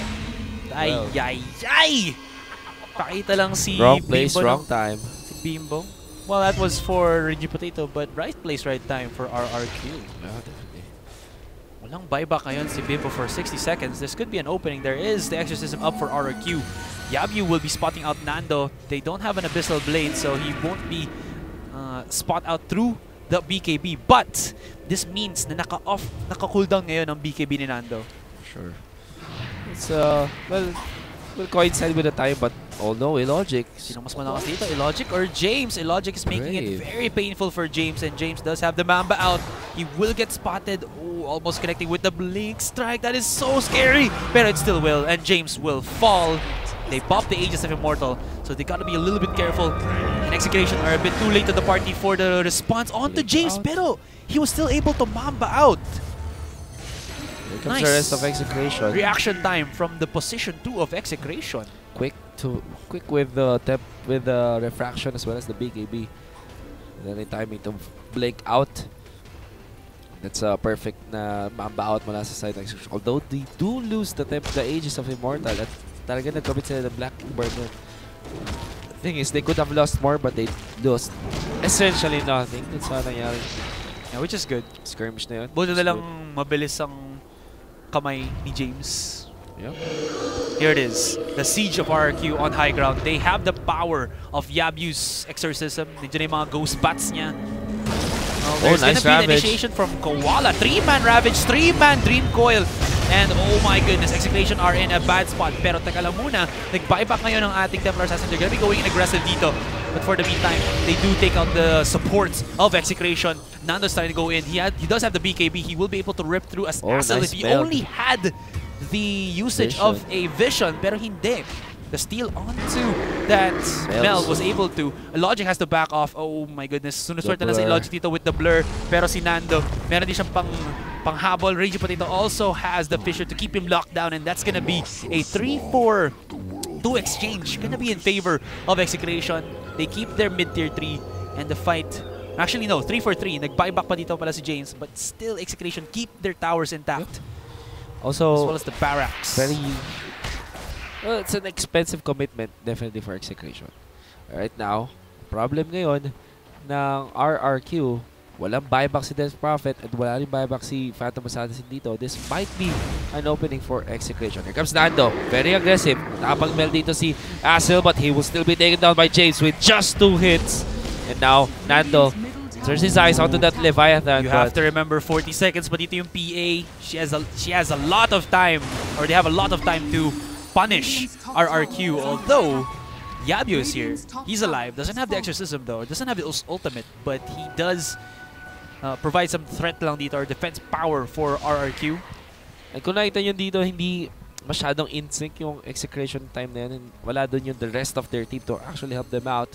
[SPEAKER 1] ay! Pakita lang si
[SPEAKER 2] wrong place,
[SPEAKER 1] Bimbo
[SPEAKER 2] wrong time.
[SPEAKER 1] Si Bimbo. Well, that was for Raging Potato, but right place, right time for RRQ.
[SPEAKER 2] Yeah, definitely.
[SPEAKER 1] Walang buyback ngayon si Bimbo for 60 seconds. This could be an opening. There is the Exorcism up for RRQ. Yabyu will be spotting out Nando. They don't have an Abyssal Blade, so he won't be spot out through the BKB. But this means na naka-cooldown ngayon ang BKB ni Nando.
[SPEAKER 2] Sure. It's, well, will coincide with the time, but oh no, Illogic.
[SPEAKER 1] Sino mas malakas dito? Illogic or James? Illogic is making it very painful for James, and James does have the Mamba out. He will get spotted. Oh, almost connecting with the Blink Strike. That is so scary. But it still will, and James will fall. They pop the Aegis of Immortal, so they gotta be a little bit careful. And Execration are a bit too late to the party for the response onto James, pero he was still able to Mamba out.
[SPEAKER 2] Here comes the rest of Execration.
[SPEAKER 1] Reaction time from the position 2 of Execration.
[SPEAKER 2] Quick with the refraction as well as the BKB. And then timing to blink out. That's a perfect na Mamba out mula sa side ng Execration. Although they do lose the Aegis of Immortal, at talaga nag-commit sila ng Black Burn. The thing is, they could have lost more, but they lost essentially nothing. That's how nangyari.
[SPEAKER 1] Yeah, which is good.
[SPEAKER 2] Skirmish na yun.
[SPEAKER 1] Buti na lang mabilis ang kamay ni James.
[SPEAKER 2] Yep.
[SPEAKER 1] Here it is. The siege of RRQ on high ground. They have the power of Yabyu's exorcism. Nandiyan yung mga ghost bats niya. There's
[SPEAKER 2] nice
[SPEAKER 1] gonna be
[SPEAKER 2] Ravage.
[SPEAKER 1] an initiation from Koala. 3-man Ravage, 3-man Dream Coil. And oh my goodness, Execration are in a bad spot. Pero teka lang muna, nag-buyback ngayon ng ating Templar Assassin. They're gonna be going in aggressive dito. But for the meantime, they do take out the supports of Execration. Nando's starting to go in. He does have the BKB. He will be able to rip through as Asel
[SPEAKER 2] nice
[SPEAKER 1] if he
[SPEAKER 2] build.
[SPEAKER 1] only had the usage of a Vision. Pero hindi. The steal onto that Mel was able to. Logic has to back off. Oh my goodness. Sunod-sunod na lang si Logic dito with the blur. Pero si Nando, meron din siyang panghabol. Raging Potato also has the Fissure to keep him locked down, and that's gonna be a 3-4-2 exchange. Gonna be in favor of Execration. They keep their mid-tier 3, and the fight... Actually, no. 3-4-3. Nag-buyback pa dito pala si James, but still Execration keep their towers intact.
[SPEAKER 2] Also,
[SPEAKER 1] as well as the barracks.
[SPEAKER 2] Well, it's an expensive commitment, definitely, for Execration. Right now, problem ngayon ng RRQ, walang buyback si Death Prophet at wala rin buyback si Phantom Assassin dito. This might be an opening for Execration. Here comes Nando. Very aggressive. Nakapag-meld dito si Asel, but he will still be taken down by James with just 2 hits. And now, Nando turns his eyes onto that Leviathan.
[SPEAKER 1] You have to remember 40 seconds, but dito yung PA, she has a lot of time, or they have a lot of time to punish RRQ. Although Yabyu is here, he's alive, doesn't have the exorcism though, doesn't have the ultimate, but he does provide some threat lang dito or defense power for RRQ.
[SPEAKER 2] And kung nakita nyo dito, hindi masyadong in-sync yung Execration time na yan, and wala dun yung the rest of their team to actually help them out.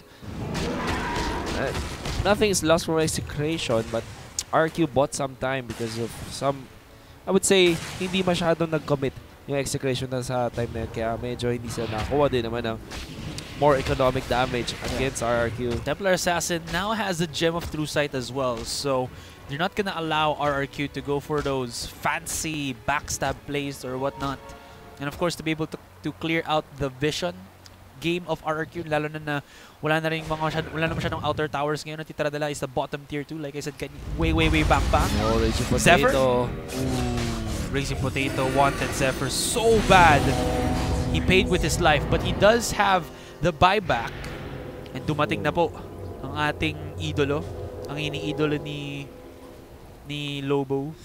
[SPEAKER 2] Nothing is lost for Execration, but RRQ bought some time because of some, I would say, hindi masyadong nag-commit yung Execration na sa time na yun, kaya medyo hindi sila nakakuha din naman ng more economic damage against RRQ.
[SPEAKER 1] Templar Assassin now has the Gem of True Sight as well, so they're not gonna allow RRQ to go for those fancy backstab plays or whatnot. And of course, to be able to clear out the vision game of RRQ, lalo na wala na masyadong outer towers ngayon. Natitira nila is the bottom tier 2, like I said, way back pa.
[SPEAKER 2] Oh, Raging Potato.
[SPEAKER 1] Zephyr? Raging Potato wanted Zephyr so bad. He paid with his life, but he does have the buyback. And dumating na po ang ating idolo, ang iniidolo ni Lobo,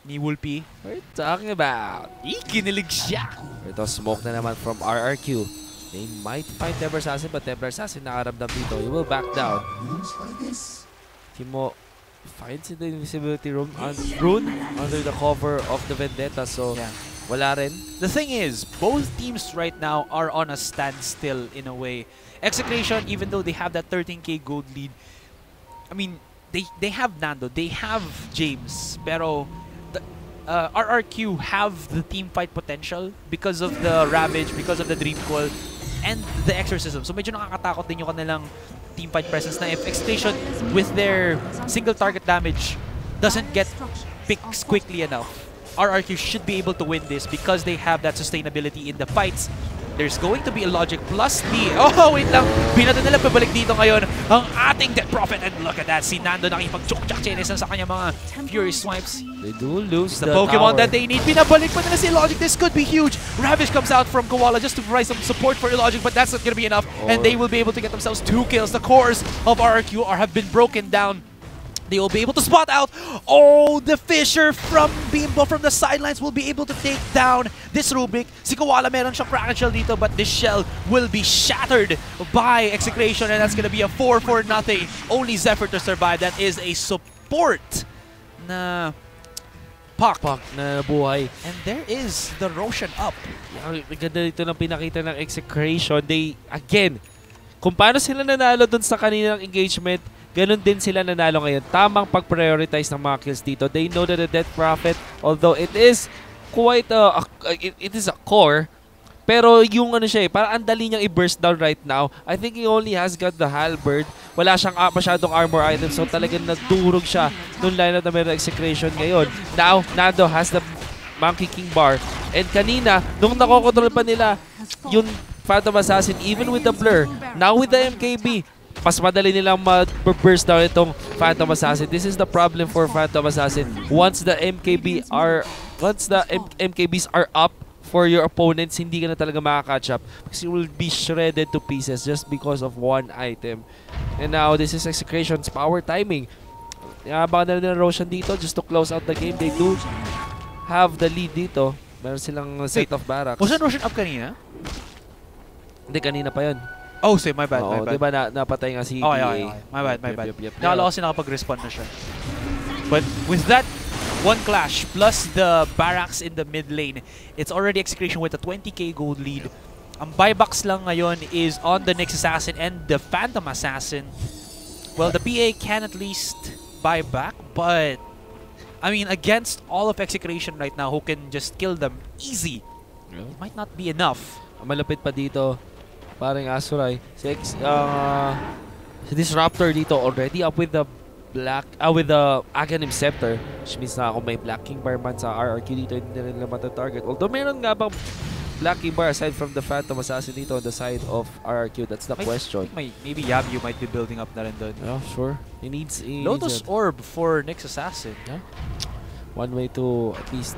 [SPEAKER 1] ni Wolpie.
[SPEAKER 2] What are you talking about?
[SPEAKER 1] Kinilig siya.
[SPEAKER 2] Ito, smoke na naman from RRQ. They might find Templar Assassin, but Templar Assassin nakaramdam dito. He will back down. Timo finds the invisibility rune under the cover of the Vendetta, so wala rin.
[SPEAKER 1] The thing is, both teams right now are on a standstill in a way. Execration, even though they have that 13k gold lead, I mean, they have Nando, they have James, pero the, RRQ have the team fight potential because of the Ravage, because of the Dream Coil, and the Exorcism. So medyo nakakatakot din yung kanilang team fight presence na if Execration with their single target damage doesn't get picks quickly enough, RRQ should be able to win this because they have that sustainability in the fights There's going to be a logic plus the... Oh, wait lang. Binato nila pabalik dito ngayon ang ating Death Prophet. And look at that. Si Nando nakipag-chok-chak chinesan sa kanya mga Fury Swipes.
[SPEAKER 2] They do lose
[SPEAKER 1] the Pokemon that they need. Pinabalik pa nila si Logic. This could be huge. Ravage comes out from Koala just to provide some support for Logic, but that's not going to be enough. And they will be able to get themselves 2 kills. The cores of RRQ have been broken down. They will be able to spot out. Oh, the Fisher from Bimbo from the sidelines will be able to take down this Rubik. Si Koala meron siyang Kraken Shell dito, but this shell will be shattered by Execration, and that's going to be a 4-4-0. Only Zephyr to survive. That is a support na Puck
[SPEAKER 2] na nabuhay.
[SPEAKER 1] And there is the Roshan up.
[SPEAKER 2] Ang ganda dito ng pinakita ng Execration. They, again, kung paano sila nanalo dun sa kaninang engagement, ganun din sila nanalo ngayon. Tamang pag-prioritize ng mga kills dito. They know that the Death Prophet, although it is quite it is a core, pero yung ano siya parang ang dali niyang i-burst down right now. I think he only has got the Halberd. Wala siyang masyadong armor items, so talagang nagdurog siya nung lineup na meron Execration ngayon. Now, Nando has the Monkey King bar. And kanina, nung nakokontrol pa nila yung Phantom Assassin, even with the Blur, now with the MKB, mas madali nilang ma-burst down itong Phantom Assassin. This is the problem for Phantom Assassin. Once the MKBs are up for your opponents, hindi ka na talaga makaka-catch up because you will be shredded to pieces just because of one item. And now this is Execration's power timing. Baka na nila Roshan dito just to close out the game. They do have the lead dito. Meron silang set of barracks.
[SPEAKER 1] Was Roshan up kanina?
[SPEAKER 2] Hindi, kanina pa yun.
[SPEAKER 1] Oh, say my bad, my bad.
[SPEAKER 2] Diba napatay nga si
[SPEAKER 1] okay. My bad. Nakala ko kasi nakapag-respond na siya. But with that one clash plus the barracks in the mid lane, it's already Execration with a 20k gold lead. Ang buybacks lang ngayon is on the Nyx Assassin and the Phantom Assassin. Well, the PA can at least buy back, but I mean, against all of Execration right now who can just kill them easy, it might not be enough.
[SPEAKER 2] Malapit pa dito. Parang Asurai. Si Disruptor dito already up with the with the Aghanim Scepter, which means na kung may Black King Bar man sa RRQ dito, hindi na nila matatarget. Although meron nga bang Black King Bar aside from the Phantom Assassin dito on the side of RRQ? That's the question.
[SPEAKER 1] Maybe Yabyu might be building up na rin doon.
[SPEAKER 2] Yeah, sure. He needs
[SPEAKER 1] Lotus Orb for Nyx Assassin.
[SPEAKER 2] Yeah. One way to at least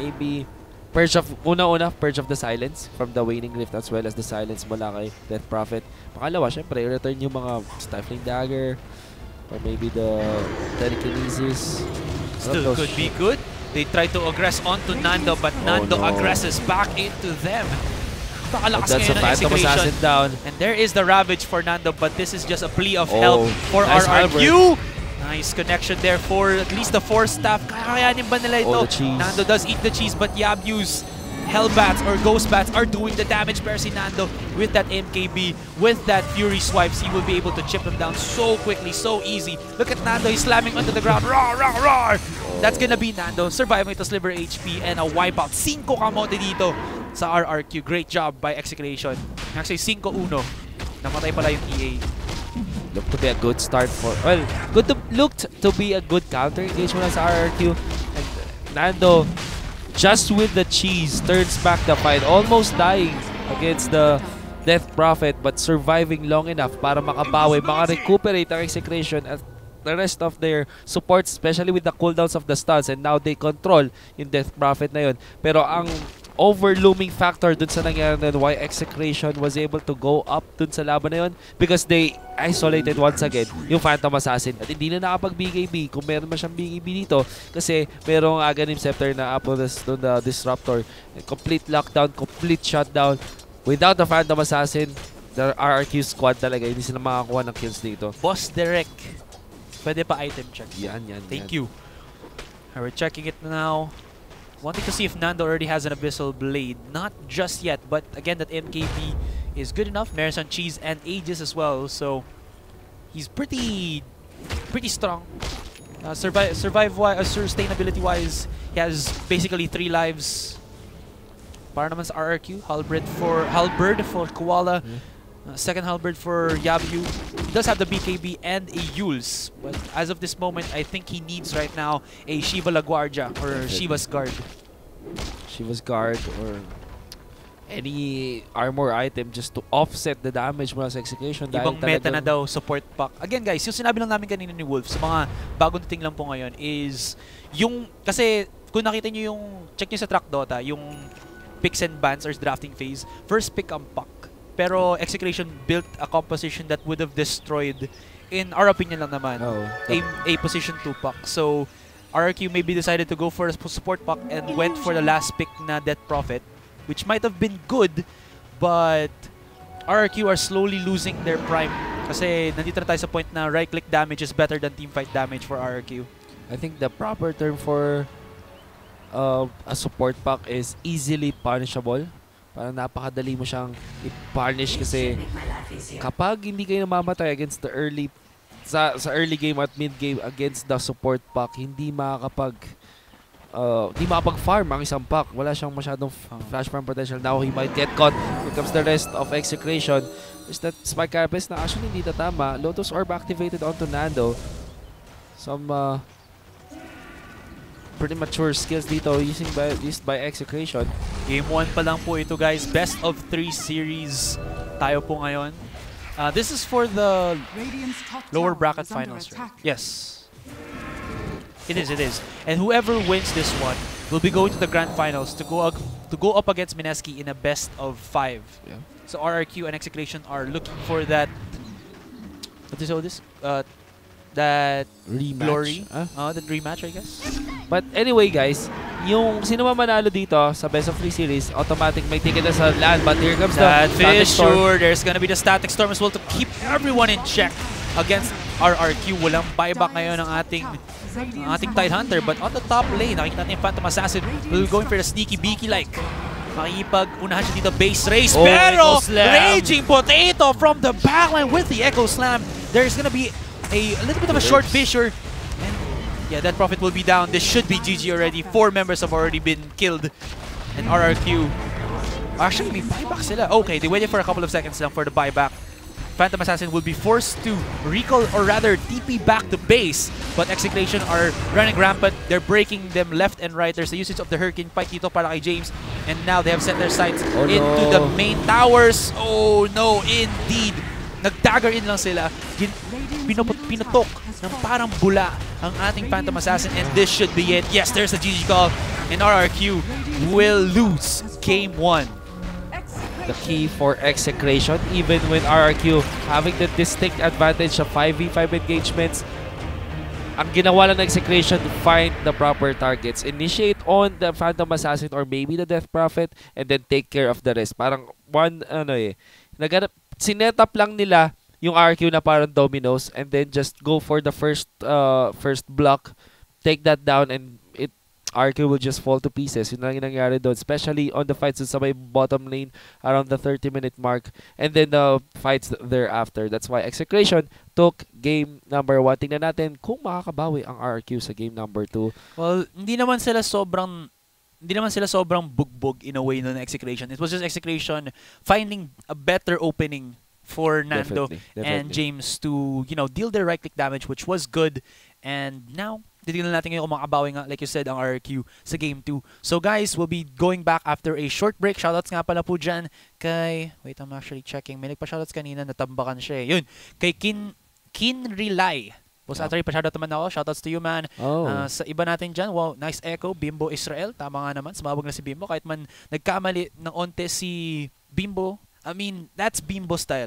[SPEAKER 2] maybe Purge of, Purge of the Silence from the Waning Rift as well as the Silence mula kay Death Prophet. Pangalawa, syempre, return yung mga Stifling Dagger or maybe the Telekinesis.
[SPEAKER 1] Still could be good. They try to aggress onto Nando, but Nando aggresses back into them. Pakalakas ngayon ng Execration.
[SPEAKER 2] Down.
[SPEAKER 1] And there is the Ravage for Nando, but this is just a plea of help for
[SPEAKER 2] nice
[SPEAKER 1] RRQ. Nice connection there for at least the 4 staff. Kakayanin ba nila ito? Nando does eat the cheese, but Yabyu's Hellbats or Ghost Bats are doing the damage. Pero si Nando with that MKB, with that Fury Swipes, he will be able to chip them down so quickly, so easy. Look at Nando, he's slamming onto the ground. Roar, roar, roar! That's gonna be Nando. Surviving to sliver HP and a wipeout. 5 kamote dito sa RRQ. Great job by Execration. Actually, 5-1. Namatay pala yung EA.
[SPEAKER 2] Looked to be a good start for, well, looked to be a good counter engagement sa RRQ. And Nando, just with the cheese, turns back the fight, almost dying against the Death Prophet, but surviving long enough para makabawi, makarecuperate ang Execration at the rest of their supports, especially with the cooldowns of the stuns, and now they control yung Death Prophet na yun. Pero ang overlooming factor dun sa nangyari na why Execration was able to go up dun sa laban na yun because they isolated once again yung Phantom Assassin at hindi na nakapag-BKB kung meron man siyang BKB dito kasi merong Aghanim Scepter na up on the Disruptor. Complete lockdown, complete shutdown. Without the Phantom Assassin, the RRQ squad talaga hindi sila makakuha ng kills dito.
[SPEAKER 1] Boss Derek, pwede pa item check?
[SPEAKER 2] Yan.
[SPEAKER 1] Thank you. We're checking it now. Wanting to see if Nando already has an Abyssal Blade. Not just yet, but again, that MKB is good enough. Meron siyang cheese and Aegis as well, so he's pretty strong. Sustainability-wise, he has basically 3 lives. Para naman sa RRQ, Halberd for Koala. Second Halberd for Yabyu. He does have the BKB and a Yules, but as of this moment, I think he needs right now a Shiva La Guardia or Shiva's Guard.
[SPEAKER 2] Shiva's Guard or any armor item just to offset the damage mula sa Execration.
[SPEAKER 1] Ibang meta na daw, support pack. Again guys, yung sinabi lang namin kanina ni Wolf sa mga bagong dating lang po ngayon is yung, kasi kung nakita nyo yung, check nyo sa track Dota, yung picks and bans or drafting phase, first pick ang pack. Pero Execration built a composition that would have destroyed, in our opinion lang naman, a position 2 pack. So, RRQ maybe decided to go for a support pack and went for the last pick na Death Prophet, which might have been good, but RRQ are slowly losing their prime. Kasi nandito na tayo sa point na right-click damage is better than teamfight damage for RRQ.
[SPEAKER 2] I think the proper term for a support pack is easily punishable. Parang napakadali mo siyang i-punish kasi kapag hindi kayo namamatay against the early sa early game at mid game against the support pack, hindi makapag-farm ang isang pack. Wala siyang masyadong flash farm potential. Now he might get caught. Here comes the rest of Execration. Is that Spike Carapace na actually hindi tatama. Lotus Orb activated onto Nando. Some pretty mature skills dito used by Execration.
[SPEAKER 1] Game 1 pa lang po ito guys. Best of 3 series tayo po ngayon. This is for the lower bracket finals, right? Yes. It is. And whoever wins this one will be going to the grand finals to go up against Mineski in a best of 5.
[SPEAKER 2] Yeah.
[SPEAKER 1] So RRQ and Execration are looking for that. What is all this? That
[SPEAKER 2] rematch.
[SPEAKER 1] Glory. That rematch, I guess.
[SPEAKER 2] But anyway, guys, yung sino man manalo dito sa best of 3 series, automatic may ticket na sa land. But here comes
[SPEAKER 1] that
[SPEAKER 2] the Static Storm.
[SPEAKER 1] Sure, there's gonna be the Static Storm as well to keep everyone in check against RRQ. Walang buyback ngayon ng ating Tidehunter. But on the top lane, nakikita natin yung Phantom Assassin will going for the sneaky beaky like. Makikipag-unahan siya dito, base race. Pero Raging Potato from the backline with the Echo Slam. There's gonna be a little bit of a short fissure. And yeah, that Prophet will be down. This should be GG already. 4 members have already been killed. And RRQ, actually may buyback sila. Okay, they waited for a couple of seconds lang for the buyback. Phantom Assassin will be forced to recall or rather TP back to base. But Execration are running rampant. They're breaking them left and right. There's the usage of the Hurricane Pike dito para kay James. And now they have set their sights into the main towers. Oh no, indeed. Nag-dagger in lang sila. Pinutok ng parang bula ang ating Phantom Assassin. And this should be it. Yes, there's a GG call. And RRQ will lose Game 1.
[SPEAKER 2] The key for Execration, even when RRQ having the distinct advantage of 5v5 engagements, ang ginawa lang ng Execration to find the proper targets. Initiate on the Phantom Assassin or maybe the Death Prophet and then take care of the rest. Parang sinet up lang nila yung RRQ na parang dominoes and then just go for the first block, take that down, and RRQ will just fall to pieces. Yun lang yung nangyari doon. Especially on the fights sa may bottom lane around the 30-minute mark. And then the fights thereafter. That's why Execration took game number 1. Tingnan natin kung makakabawi ang RRQ sa game number 2.
[SPEAKER 1] Well, hindi naman sila sobrang bugbog in a way no, na Execration. It was just Execration finding a better opening for Nando and James to, deal their right-click damage, which was good. And now, titignan natin ngayon kung makabawi nga, like you said, ang RRQ sa Game 2. So guys, we'll be going back after a short break. Shoutouts nga pala po dyan kay... Wait, I'm actually checking. May nagpa-shoutouts kanina, natambakan siya eh. Yun, kay Kinrilay. Boss Atari, pa-shoutout naman ako. Shoutouts to you, man. Sa iba natin dyan, wow, nice echo. Bimbo Israel. Tama nga naman, sumabog na si Bimbo. Kahit man nagkamali ng onte si Bimbo. I mean, that's Bimbo style.